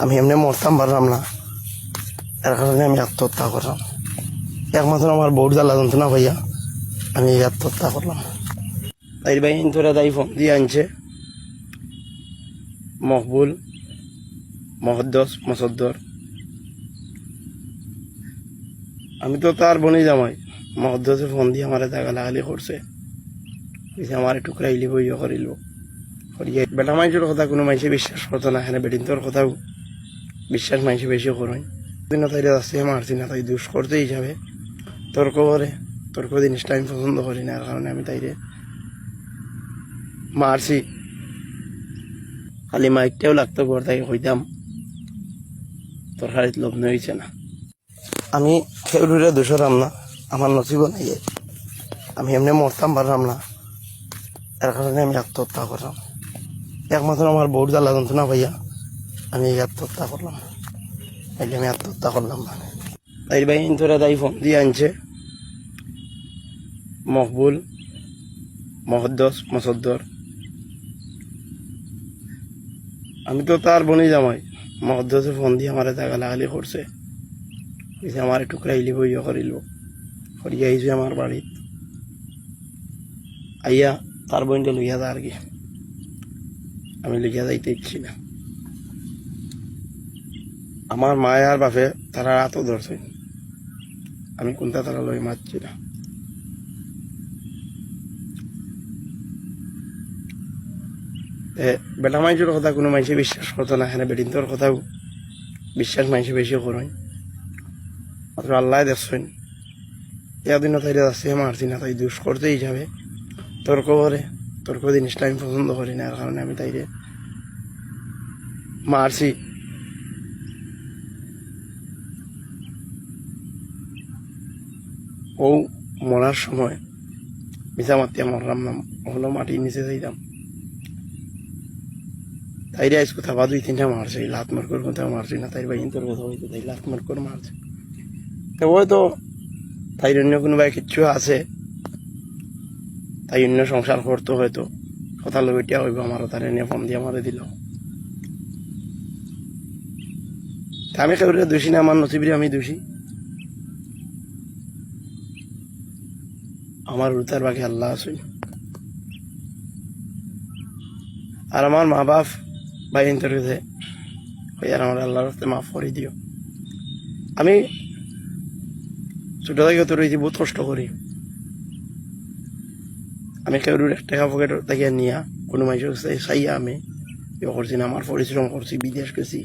আমি এমনি মরতাম পারলাম না, এর কারণে আমি আত্মহত্যা করলাম। একমাত্র আমার বউর জ্বালা যন্ত্রণা ভাইয়া আমি এই আত্মহত্যা করলাম। তাই ভাই তোরা তাই ফোন দিয়ে আনছে মকবুল, মহদ্দস, মসদ্দর। আমি তো তার বনি জামাই। মহদ্দসে ফোন দিয়ে আমার গালাগালি করছে, আমার টুকরা ইলিব ইয়ে করিল করিয়া বেটা মানুষের কথা কোনো মানুষে বিশ্বাস করতো না। এখানে বেটিন তোর কথাও বিশ্বাস মানুষে বেশি করেন। দিন তাই আসছে মারছি না, তাই দুষ করতে হিসাবে তর্ক করে। তর্ক জিনিসটা আমি পছন্দ করি না, এর কারণে আমি তাইরে মারছি। খালি মাইকটাও লাগতো ঘর তাই হইতাম তোর হারিত লগ্ন হয়েছে না। আমি খেউরে দোষরাম না, আমার নসিব নাই। আমি এমনি মরতাম পারলাম না, এর কারণে আমি আত্মহত্যা করলাম। একমাত্র আমার বউর জ্বালা যন্ত্রণা ভাইয়া আমি এই আত্মহত্যা করলাম। আমি আত্মহত্যা করলাম মানে তাই ভাই তোরা তাই ফোন দিয়ে আনছে মকবুল, মহদ্দস, মসদ্দর। আমি তো তার বনি জামাই। মহদ্দসে ফোন দিয়ে আমার গালাগালি করছে, আমার টুকরা ইলিব ইয়ে করিল করিয়া আইছে আমার বাড়ি। আইয়া তার বোনটা লইয়া যা আর কি, আমি লইয়া যাইতে ইচ্ছি না। আমার মায় আর বাপে তারা এত ধরছে, আমি কোনটা তারা লই মারছি না। বেটা মানুষের কথা কোনো মানুষে বিশ্বাস করতো না। এখানে বেটিন তোর কথাও বিশ্বাস মানুষে বেশি করেন। মাত্র আল্লাহ দেখছেন এদিন তাই আসছে মারছি না, তাই দুষ করতে হিসাবে তর্ক করে। তর্ক জিনিসটা আমি পছন্দ করি না, এর কারণে আমি তাইরে মারছি। ও মরার সময় মিশা মাতিয়া মরলাম না, হলো মাটির নিচে যাইতাম। তাইরে আজ কোথাও বা 2-3টা মারছে, লাত মারকর কোথাও মারছি না। তাই ভাই তোর কথা হইতো তাই লাত মারকর মারছে। হয়তো তাই অন্য কোনো ভাই কিচ্ছু আছে, তাই অন্য সংসার করতো হয়তো কথা লইটিয়া হইব আমারও, তার নিয়ে ফোন দিয়ে মারে দিল। আমি কেউরে দোষী না, আমার নসিবরে আমি দোষী। আমার উতার বাকি আল্লাহ আছেন। আর আমার মা বাপ ভাই ইন্টারভিউতে ভাই আর আমার আল্লাহর রাস্তে মাফ করে দিও। আমি ছোট থেকে তো রয়েছি, বহুত কষ্ট করি। আমি কেউর 1 টাকা পকেট থেকে নিয়া কোনো মানুষের চাইয়া আমি ইয়ে করছি না। আমার পরিশ্রম করছি, বিদেশ গেছি।